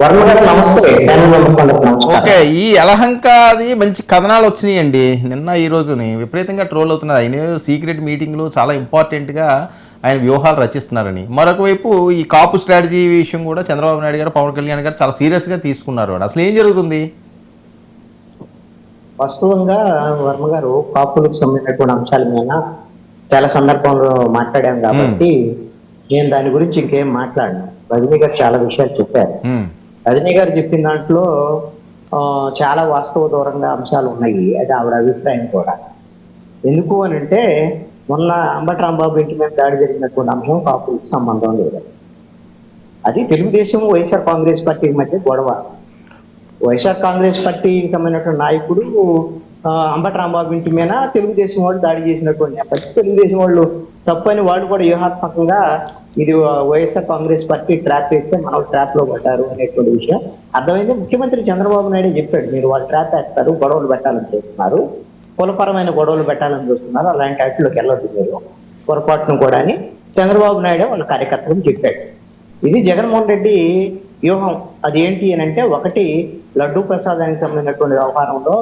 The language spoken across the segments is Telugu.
వర్మ గారు నమస్తే. నమస్కారం. ఓకే, ఈ యలహంకది మంచి కథనాలు వచ్చినాయండి నిన్న ఈ రోజుని. విపరీతంగా ట్రోల్ అవుతున్నారు. ఆయన సీక్రెట్ మీటింగ్లు చాలా ఇంపార్టెంట్గా ఆయన వ్యూహాలు రచిస్తున్నారని. మరొక వైపు ఈ కాపు స్ట్రాటజీ విషయం కూడా చంద్రబాబు నాయుడు గారు, పవన్ కళ్యాణ్ గారు చాలా సీరియస్గా తీసుకున్నారు. అసలు ఏం జరుగుతుంది? వాస్తవంగా వర్మ గారు కాపులకు సంబంధించినటువంటి అంశాల మీద చాలా సందర్భంలో మాట్లాడాం కాబట్టి నేను దాని గురించి ఇంకేం మాట్లాడను. రజనీ గారు చాలా విషయాలు చెప్పారు. రజనీ గారు చెప్పిన దాంట్లో చాలా వాస్తవ దూరంగా అంశాలు ఉన్నాయి. అది ఆవిడ అభిప్రాయం కూడా. ఎందుకు అని అంటే మొన్న అంబటి రాంబాబు ఇంటి మీద దాడి జరిగినటువంటి అంశం కాపులకు సంబంధం లేదు. అది తెలుగుదేశం వైఎస్ఆర్ కాంగ్రెస్ పార్టీ మధ్య గొడవ. వైఎస్ఆర్ కాంగ్రెస్ పార్టీకి సంబంధించినటువంటి నాయకుడు అంబటి రాంబాబు ఇంటి మీద తెలుగుదేశం వాళ్ళు దాడి చేసినటువంటి తెలుగుదేశం వాళ్ళు తప్పని వాళ్ళు కూడా వ్యూహాత్మకంగా ఇది వైఎస్ఆర్ కాంగ్రెస్ పార్టీ ట్రాప్ వేస్తే మనం ట్రాప్ లో పడ్డారు అనేటువంటి విషయం అర్థమైంది. ముఖ్యమంత్రి చంద్రబాబు నాయుడు చెప్పాడు, మీరు వాళ్ళు ట్రాప్ వేస్తారు, గొడవలు పెట్టాలని చూస్తున్నారు, కులపరమైన గొడవలు పెట్టాలని చూస్తున్నారు, అలాంటి వాటిలోకి వెళ్ళొద్దు మీరు పొరపాటును కూడా అని చంద్రబాబు నాయుడు వాళ్ళ కార్యకర్తలకు చెప్పాడు. ఇది జగన్మోహన్ రెడ్డి వ్యూహం. అదేంటి అని అంటే, ఒకటి లడ్డూ ప్రసాదానికి సంబంధించినటువంటి వ్యవహారంలో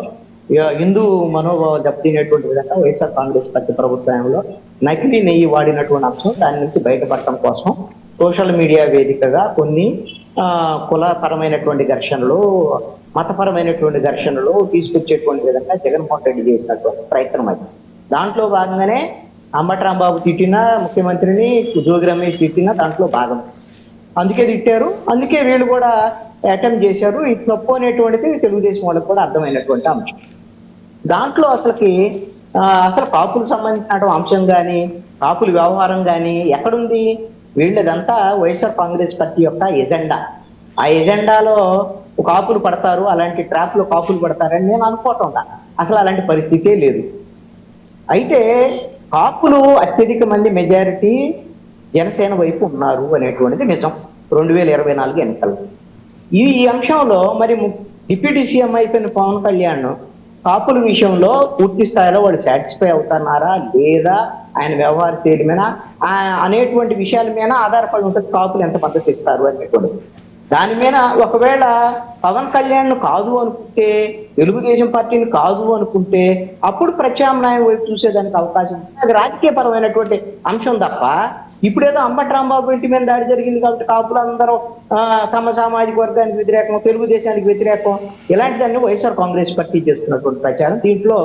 హిందూ మనోభావాలు దెబ్బతినేటువంటి విధంగా వైఎస్ఆర్ కాంగ్రెస్ పార్టీ ప్రభుత్వంలో నకిలీ నెయ్యి వాడినటువంటి అంశం, దాని నుంచి బయటపడటం కోసం సోషల్ మీడియా వేదికగా కొన్ని కులపరమైనటువంటి ఘర్షణలు, మతపరమైనటువంటి ఘర్షణలు తీసుకొచ్చేటువంటి విధంగా జగన్మోహన్ రెడ్డి చేసినటువంటి ప్రయత్నం అది. దాంట్లో భాగంగానే అంబటి రాంబాబు తిట్టిన ముఖ్యమంత్రిని, జోగి రమేష్ తిట్టిన దాంట్లో భాగం. అందుకే తిట్టారు, అందుకే వీళ్ళు కూడా అటెంప్ట్ చేశారు. ఈ తప్పు అనేటువంటిది తెలుగుదేశం వాళ్ళకి కూడా అర్థమైనటువంటి అంశం. దాంట్లో అసలు కాపులకు సంబంధించిన అంశం కానీ, కాపుల వ్యవహారం కానీ ఎక్కడుంది? వీళ్ళదంతా వైఎస్ఆర్ కాంగ్రెస్ పార్టీ యొక్క ఎజెండా. ఆ ఎజెండాలో కాపులు పడతారు, అలాంటి ట్రాప్ లో కాపులు పడతారని నేను అనుకోవటం. అసలు అలాంటి పరిస్థితే లేదు. అయితే కాపులు అత్యధిక మంది మెజారిటీ జనసేన వైపు ఉన్నారు అనేటువంటిది నిజం 2024 ఎన్నికల్లో. ఈ అంశంలో మరి డిప్యూటీ సీఎం అయిపోయిన పవన్ కళ్యాణ్ కాపుల విషయంలో పూర్తి స్థాయిలో వాళ్ళు సాటిస్ఫై అవుతున్నారా లేదా, ఆయన వ్యవహార శైలి మీద అనేటువంటి విషయాల మీద ఆధారపడి ఉంటుంది కాపులు ఎంత మద్దతు ఇస్తారు అనేటువంటిది. దాని మీద ఒకవేళ పవన్ కళ్యాణ్ కాదు అనుకుంటే, తెలుగుదేశం పార్టీని కాదు అనుకుంటే, అప్పుడు ప్రత్యామ్నాయం వైపు చూసేదానికి అవకాశం ఉంది. అది రాజకీయపరమైనటువంటి అంశం తప్ప ఇప్పుడేదో అంబటి రాంబాబు ఇంటి మీద దాడి జరిగింది కాబట్టి కాపులు అందరూ తమ సామాజిక వర్గానికి వ్యతిరేకం, తెలుగుదేశానికి వ్యతిరేకం, ఇలాంటిదాన్ని వైఎస్ఆర్ కాంగ్రెస్ పార్టీ చేస్తున్నటువంటి ప్రచారం. దీంట్లో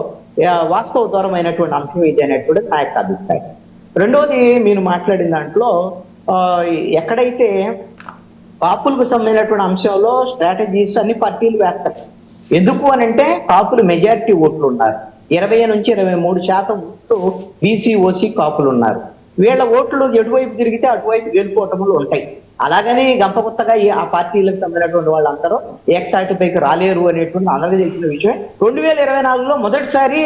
వాస్తవ దూరమైనటువంటి అంశం ఇది అనేటువంటి నా యొక్క అభిప్రాయం. రెండోది, మీరు మాట్లాడిన దాంట్లో ఎక్కడైతే కాపులకు సంబంధించినటువంటి అంశంలో స్ట్రాటజీస్ అన్ని పార్టీలు వేస్తారు. ఎందుకు అని అంటే కాపులు మెజారిటీ ఓట్లు ఉన్నారు. 20 నుంచి 23% ఓట్లు బీసీ, ఓసీ కాపులు ఉన్నారు. వీళ్ళ ఓట్లు ఎటువైపు తిరిగితే అటువైపు గెలుపోవటములు ఉంటాయి. అలాగని గంపకొత్తగా ఆ పార్టీలకు సంబంధించినటువంటి వాళ్ళందరూ ఏకతాటిపైకి రాలేరు అనేటువంటి అందరికీ తెలిసిన విషయం. 2024లో మొదటిసారి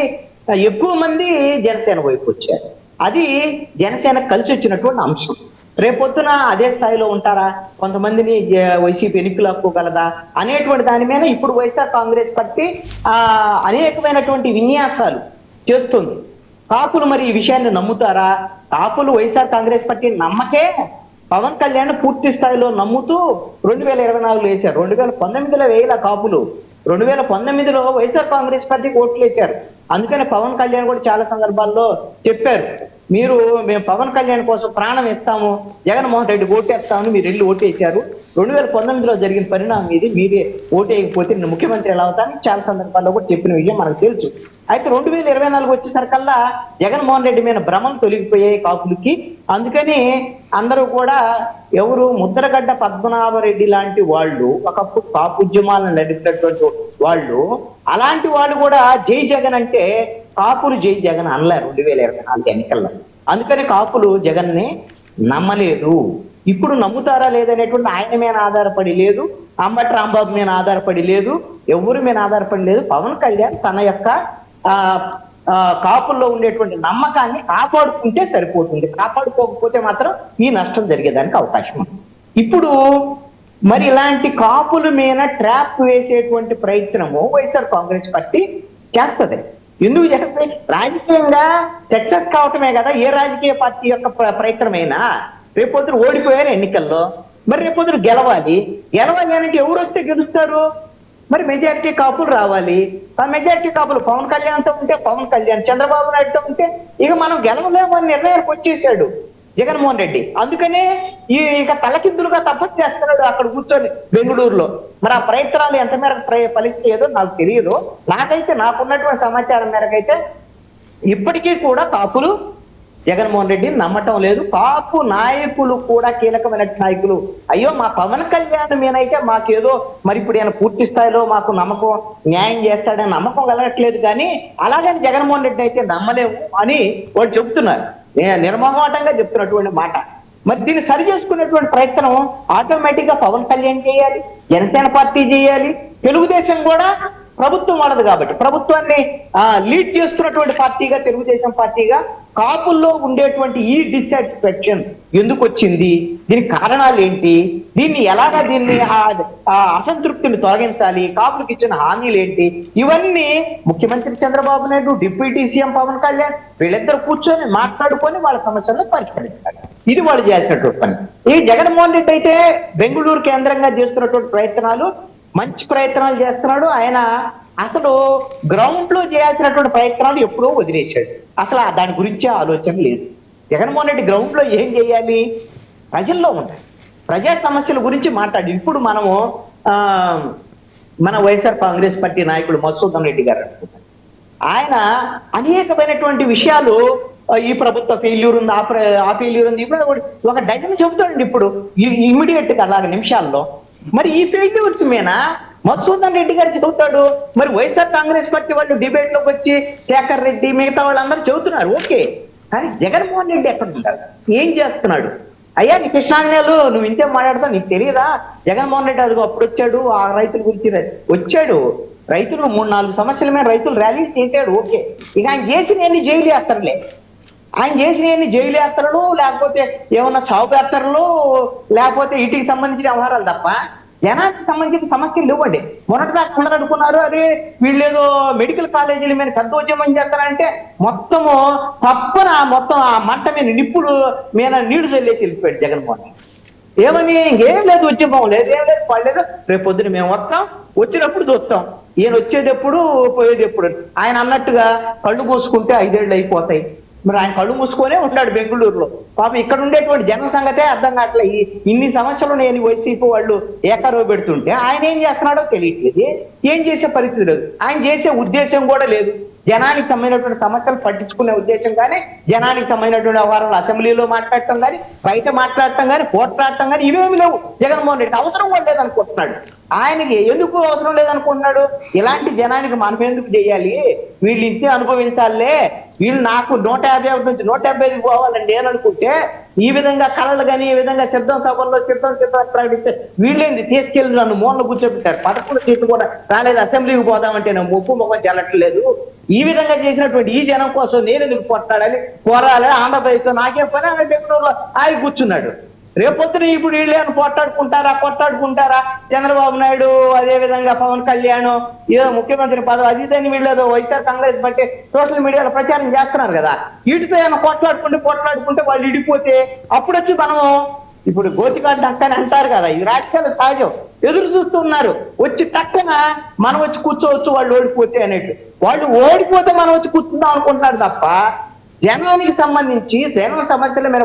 ఎక్కువ మంది జనసేన వైపు వచ్చారు. అది జనసేన కలిసి వచ్చినటువంటి అంశం. రేపొద్దున అదే స్థాయిలో ఉంటారా, కొంతమందిని వైసీపీ ఎన్నికలప్పుకోగలదా అనేటువంటి దాని మీద ఇప్పుడు వైఎస్ఆర్ కాంగ్రెస్ పార్టీ అనేకమైనటువంటి విన్యాసాలు చేస్తుంది. కాపులు మరి ఈ విషయాన్ని నమ్ముతారా? కాపులు వైఎస్ఆర్ కాంగ్రెస్ పార్టీ నమ్మకే పవన్ కళ్యాణ్ పూర్తి స్థాయిలో నమ్ముతూ 2024 వేశారు. 2019లో వేయాల కాపులు, 2019లో వైఎస్ఆర్ కాంగ్రెస్ పార్టీకి ఓట్లు వేశారు. అందుకని పవన్ కళ్యాణ్ కూడా చాలా సందర్భాల్లో చెప్పారు, మేము పవన్ కళ్యాణ్ కోసం ప్రాణం ఇస్తాము, జగన్మోహన్ రెడ్డి ఓటేస్తామని మీరు వెళ్ళి ఓటేశారు. 2019లో జరిగిన పరిణామం ఇది. మీరే ఓటేయకపోతే నేను ముఖ్యమంత్రి ఎలా అవుతానని చాలా సందర్భాల్లో కూడా చెప్పిన విషయం మనకు తెలుసు. అయితే 2024 వచ్చేసరికల్లా జగన్మోహన్ రెడ్డి మీద భ్రమం తొలగిపోయాయి కాపులకి. అందుకని అందరూ కూడా ఎవరు ముద్రగడ్డ పద్మనాభరెడ్డి లాంటి వాళ్ళు, ఒకప్పుడు కాపు ఉద్యమాలను నడిపినటువంటి వాళ్ళు, అలాంటి వాళ్ళు కూడా జై జగన్ అంటే కాపులు జై జగన్ అనలేరు 2024 ఎన్నికల్లో. అందుకని కాపులు జగన్ని నమ్మలేదు. ఇప్పుడు నమ్ముతారా లేదనేటువంటి ఆయన మీద ఆధారపడి లేదు, అంబటి రాంబాబు మీద ఆధారపడి లేదు, ఎవరి మీద ఆధారపడి లేదు. పవన్ కళ్యాణ్ తన యొక్క కాపుల్లో ఉండేటువంటి నమ్మకాన్ని కాపాడుకుంటే సరిపోతుంది. కాపాడుకోకపోతే మాత్రం ఈ నష్టం జరిగేదానికి అవకాశం ఉంది. ఇప్పుడు మరి ఇలాంటి కాపుల మీద ట్రాప్ వేసేటువంటి ప్రయత్నము వైఎస్ఆర్ కాంగ్రెస్ పార్టీ చేస్తుంది. ఎందుకు చేస్తే రాజకీయంగా సక్సెస్ కావటమే కదా ఏ రాజకీయ పార్టీ యొక్క ప్రయత్నమైనా. రేపొద్దున ఓడిపోయారు ఎన్నికల్లో, మరి రేపొద్దున గెలవాలి అంటే ఎవరు వస్తే గెలుస్తారు? మరి మెజారిటీ కాపులు రావాలి. ఆ మెజారిటీ కాపులు పవన్ కళ్యాణ్తో ఉంటే పవన్ కళ్యాణ్, చంద్రబాబు నాయుడుతో ఉంటే ఇక మనం గెలవలేము అని నిర్ణయానికి వచ్చేసాడు జగన్మోహన్ రెడ్డి. అందుకనే ఇక తలకిందులుగా తపస్సు చేస్తున్నాడు అక్కడ కూర్చొని బెంగళూరులో. మరి ఆ ప్రయత్నాలు ఎంత మేరకు ఫలిస్తాయో నాకు తెలియదు. నాకైతే నాకున్నటువంటి సమాచారం మేరకైతే ఇప్పటికీ కూడా కాపులు జగన్మోహన్ రెడ్డి నమ్మటం లేదు. కాపు నాయకులు కూడా కీలకమైన నాయకులు అయ్యో మా పవన్ కళ్యాణ్ మీనైతే మాకేదో మరి ఇప్పుడు ఆయన పూర్తి స్థాయిలో మాకు నమ్మకం, న్యాయం చేస్తాడని నమ్మకం కలగట్లేదు, కానీ అలాగని జగన్మోహన్ రెడ్డి అయితే నమ్మలేము అని వాళ్ళు చెప్తున్నారు. నిర్మోహమాటంగా చెప్తున్నటువంటి మాట. మరి దీన్ని సరి చేసుకునేటువంటి ప్రయత్నం ఆటోమేటిక్ గా పవన్ కళ్యాణ్ చేయాలి, జనసేన పార్టీ చేయాలి, తెలుగుదేశం కూడా ప్రభుత్వం వాడదు కాబట్టి ప్రభుత్వాన్ని లీడ్ చేస్తున్నటువంటి పార్టీగా తెలుగుదేశం పార్టీగా కాపుల్లో ఉండేటువంటి ఈ డిస్సాటిస్ఫాక్షన్ ఎందుకు వచ్చింది, దీనికి కారణాలు ఏంటి, దీన్ని ఎలాగా దీన్ని ఆ అసంతృప్తిని తొలగించాలి, కాపులకు ఇచ్చిన హామీలు ఏంటి, ఇవన్నీ ముఖ్యమంత్రి చంద్రబాబు నాయుడు, డిప్యూటీ సీఎం పవన్ కళ్యాణ్ వీళ్ళిద్దరు కూర్చొని మాట్లాడుకొని వాళ్ళ సమస్యలను పరిష్కరించాలి. ఇది వాళ్ళు చేసినటువంటి పని. ఈ జగన్మోహన్ రెడ్డి అయితే బెంగళూరు కేంద్రంగా చేస్తున్నటువంటి ప్రయత్నాలు మంచి ప్రయత్నాలు చేస్తున్నాడు. ఆయన అసలు గ్రౌండ్ లో చేయాల్సినటువంటి ప్రయత్నాలు ఎప్పుడో వదిలేశాడు. అసలు దాని గురించే ఆలోచన లేదు. జగన్మోహన్ రెడ్డి గ్రౌండ్ లో ఏం చేయాలి, ప్రజల్లో ఉండాలి, ప్రజా సమస్యల గురించి మాట్లాడి. ఇప్పుడు మనము మన వైఎస్ఆర్ కాంగ్రెస్ పార్టీ నాయకుడు మధుసూదన్ రెడ్డి గారు అనుకుంటారు, ఆయన అనేకమైనటువంటి విషయాలు ఈ ప్రభుత్వ ఫెయిల్యూర్ ఉంది, ఆ ఫెయిల్యూర్ ఉంది, ఇప్పుడు ఒక డజన్ చెబుతాడండి ఇప్పుడు ఇమ్మీడియట్ గా అలాగ నిమిషాల్లో. మరి ఈ ఫెయిల్యూర్స్ మీద మధుసూదన్ రెడ్డి గారు చెబుతాడు. మరి వైఎస్ఆర్ కాంగ్రెస్ పార్టీ వాళ్ళు డిబేట్ లోకి వచ్చి శేఖర్ రెడ్డి మిగతా వాళ్ళందరూ చెబుతున్నారు, ఓకే. కానీ జగన్మోహన్ రెడ్డి ఎక్కడ ఉంటాడు, ఏం చేస్తున్నాడు? అయ్యా నీ కృష్ణాంజనేయులు నువ్వు ఇంతే మాట్లాడతావు, నీకు తెలియదా? జగన్మోహన్ రెడ్డి అదిగో అప్పుడు వచ్చాడు, ఆ రైతుల గురించి వచ్చాడు, రైతులు 3-4 సమస్యల మీద రైతులు ర్యాలీ చేశాడు, ఓకే. ఇక ఆయన చేసినవన్నీ జైలు యాత్రలే, ఆయన చేసినవన్నీ జైలు యాత్రలు, లేకపోతే ఏమన్నా చావు యాత్రలు, లేకపోతే ఇంటికి సంబంధించిన వ్యవహారాలు తప్ప జనానికి సంబంధించిన సమస్యలు ఇవ్వండి. మొన్నటిదాకా అందరూ అనుకున్నారు అదే వీళ్ళేదో మెడికల్ కాలేజీల మీద పెద్ద ఉద్యమం చేస్తారంటే మొత్తము తప్పన మొత్తం ఆ మంట మీద నిప్పులు మీద నీళ్లు చల్లేసి వెళ్ళిపోయాడు జగన్మోహన్. ఏమని ఇంకేం లేదు, ఉద్యమం లేదు, ఏం లేదు, పడలేదు, రేపు పొద్దున మేము వస్తాం, వచ్చినప్పుడు చూస్తాం, ఈయన వచ్చేటప్పుడు పోయేటప్పుడు. ఆయన అన్నట్టుగా కళ్ళు మూసుకుంటే 5 ఏళ్ళు అయిపోతాయి. మరి ఆయన కళ్ళు మూసుకొనే ఉంటాడు బెంగళూరులో. పాపం ఇక్కడ ఉండేటువంటి జనం సంగతే అర్థం కావట్లే. ఇన్ని సమస్యలు నేను వైసీపీ వాళ్ళు ఏకరవ పెడుతుంటే ఆయన ఏం చేస్తున్నాడో తెలియట్లేదు, ఏం చేసే పరిస్థితి లేదు, ఆయన చేసే ఉద్దేశం కూడా లేదు. జనానికి సంబంధించినటువంటి సమస్యలు పట్టించుకునే ఉద్దేశం కానీ, జనానికి సంబంధించినటువంటి వ్యవహారాలు అసెంబ్లీలో మాట్లాడటం కానీ, బయట మాట్లాడటం కానీ, పోట్లాడటం కానీ ఇవేమి లేవు. జగన్మోహన్ రెడ్డి అవసరం కూడా లేదనుకుంటున్నాడు. ఆయనకి ఎందుకు అవసరం లేదనుకుంటున్నాడు? ఇలాంటి జనానికి మనం ఎందుకు చేయాలి, వీళ్ళు ఇంతే అనుభవించాలే, వీళ్ళు నాకు 151 నుంచి 175 పోవాలని నేను అనుకుంటే ఈ విధంగా కళలు కానీ ఈ విధంగా సిద్ధం సభల్లో సిద్ధం ప్రకటిస్తే వీళ్ళేంది తీసుకెళ్లి నన్ను మూలన కూర్చోబెట్టారు. 11 సీట్లు కూడా రాలేదు, అసెంబ్లీకి పోదామంటే నేను ముప్పు ముఖం చెల్లట్లేదు. ఈ విధంగా చేసినటువంటి ఈ జనం కోసం నేను ఎందుకు పోరాడాలి ఆంధ్రప్రదేశ్ లో నాకే పని ఆయన బెంగళూరులో ఆయన కూర్చున్నాడు. రేపొద్దున ఇప్పుడు వీళ్ళేమో కొట్టాడుకుంటారా చంద్రబాబు నాయుడు, అదే విధంగా పవన్ కళ్యాణ్ ఏదో ముఖ్యమంత్రి పదవి అదిదని వీళ్ళు వైఎస్ఆర్ కాంగ్రెస్ బట్టి సోషల్ మీడియాలో ప్రచారం చేస్తున్నారు కదా, వీటితో ఏమైనా కొట్లాడుకుంటే వాళ్ళు ఇడిపోతే అప్పుడు వచ్చి మనము ఇప్పుడు గోతికాడు టక్కని అంటారు కదా, ఇది రాజకీయాలు సహజం, ఎదురు చూస్తున్నారు. వచ్చి టక్కన మనం వచ్చి కూర్చోవచ్చు వాళ్ళు ఓడిపోతే అనేట్టు. వాళ్ళు ఓడిపోతే మనం వచ్చి కూర్చుందాం అనుకుంటున్నారు తప్ప జనానికి సంబంధించి జనం సమస్యల మీద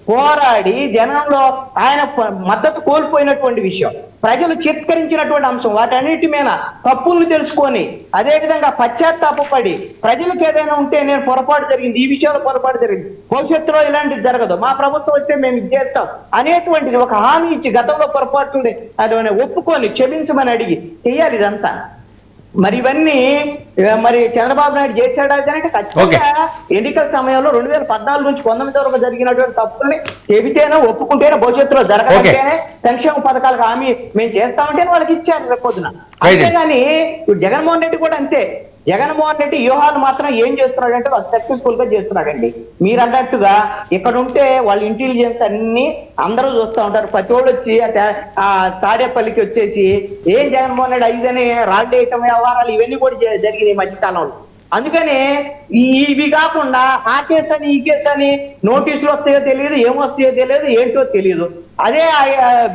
పోరాడి జనంలో ఆయన మద్దతు కోల్పోయినటువంటి విషయం, ప్రజలు చిత్కరించినటువంటి అంశం, వాటన్నిటి మీద తప్పులను తెలుసుకొని అదేవిధంగా పశ్చాత్తాపడి ప్రజలకు ఏదైనా ఉంటే నేను పొరపాటు జరిగింది, ఈ విషయంలో పొరపాటు జరిగింది, భవిష్యత్తులో ఇలాంటిది జరగదు, మా ప్రభుత్వం వస్తే మేము ఇది చేస్తాం అనేటువంటిది ఒక హామీ ఇచ్చి గతంలో పొరపాటు అది ఒప్పుకొని క్షమించమని అడిగి చెయ్యాలి ఇదంతా. మరి ఇవన్నీ మరి చంద్రబాబు నాయుడు చేశాడా అంటే ఖచ్చితంగా ఎన్నికల సమయంలో 2014 నుంచి 19 వరకు జరిగినటువంటి తప్పుల్ని చెబితేనే ఒప్పుకుంటేనే భవిష్యత్తులో జరగదంటేనే సంక్షేమ పథకాలకు హామీ మేము చేస్తామంటే వాళ్ళకి ఇచ్చారు రేపొద్దున. అంతేగాని ఇప్పుడు జగన్మోహన్ రెడ్డి కూడా అంతే. జగన్మోహన్ రెడ్డి వ్యూహాలు మాత్రం ఏం చేస్తున్నాడు అంటే వాళ్ళు సక్సెస్ఫుల్ గా చేస్తున్నాడండి. మీరు అన్నట్టుగా ఇక్కడ ఉంటే వాళ్ళ ఇంటెలిజెన్స్ అన్ని అందరూ చూస్తూ ఉంటారు. ప్రతి వాళ్ళు వచ్చి ఆ తాడేపల్లికి వచ్చేసి ఏం జగన్మోహన్ రెడ్డి ఐదని రాళ్ళేయటం వ్యవహారాలు ఇవన్నీ కూడా జరిగినాయి ఈ మధ్యకాలంలో. అందుకని ఇవి కాకుండా ఆ కేసు అని ఈ కేసు అని నోటీసులు వస్తాయో తెలియదు, ఏమొస్తాయో తెలియదు, ఏంటో తెలియదు. అదే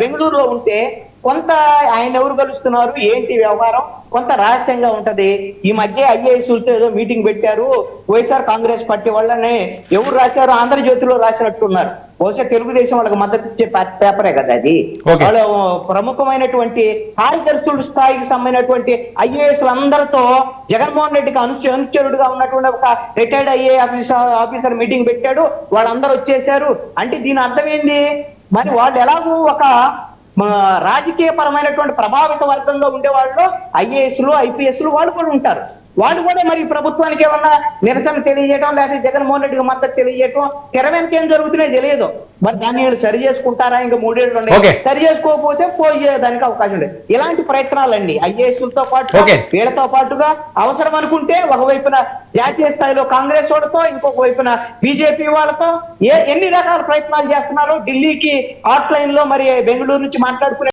బెంగళూరులో ఉంటే కొంత ఆయన ఎవరు కలుస్తున్నారు ఏంటి వ్యవహారం కొంత రహస్యంగా ఉంటది. ఈ మధ్య ఐఏఎస్లతో ఏదో మీటింగ్ పెట్టారు వైఎస్ఆర్ కాంగ్రెస్ పార్టీ వాళ్ళని, ఎవరు రాశారు? ఆంధ్రజ్యోతిలో రాసినట్టున్నారు. బహుశా తెలుగుదేశం వాళ్ళకి మద్దతు ఇచ్చే పేపరే కదా అది. వాళ్ళు ప్రముఖమైనటువంటి కార్యదర్శుల స్థాయికి సంబంధించినటువంటి ఐఏఎస్లు అందరితో జగన్మోహన్ రెడ్డికి అనుచరుడుగా ఉన్నటువంటి ఒక రిటైర్డ్ ఐఏ ఆఫీసర్ మీటింగ్ పెట్టాడు. వాళ్ళందరూ వచ్చేసారు అంటే దీని అర్థం ఏంది? మరి వాళ్ళు ఎలాగూ ఒక రాజకీయ పరమైనటువంటి ప్రభావిత వర్గంలో ఉండే వాళ్ళు ఐఏఎస్లు ఐపీఎస్లు వాళ్ళు కూడా ఉంటారు. వాళ్ళు కూడా మరి ప్రభుత్వానికి ఏమన్నా నిరసన తెలియజేయడం లేకపోతే జగన్మోహన్ రెడ్డికి మద్దతు తెలియజేయడం తెర వెనక ఏం జరుగుతున్నాయో తెలియదు. మరి దాన్ని సరి చేసుకుంటారా? ఇంకా 3 ఏళ్ళు ఉన్నాయి, సరి చేసుకోకపోతే పోయేదానికి అవకాశం లేదు. ఇలాంటి ప్రయత్నాలండి ఐఏఎస్లతో పాటు వీళ్ళతో పాటుగా అవసరం అనుకుంటే ఒకవైపున జాతీయ స్థాయిలో కాంగ్రెస్ వాళ్ళతో, ఇంకొక వైపున బీజేపీ వాళ్ళతో ఎన్ని రకాల ప్రయత్నాలు చేస్తున్నారో ఢిల్లీకి ఆఫ్లైన్ లో మరి బెంగళూరు నుంచి మాట్లాడుకునే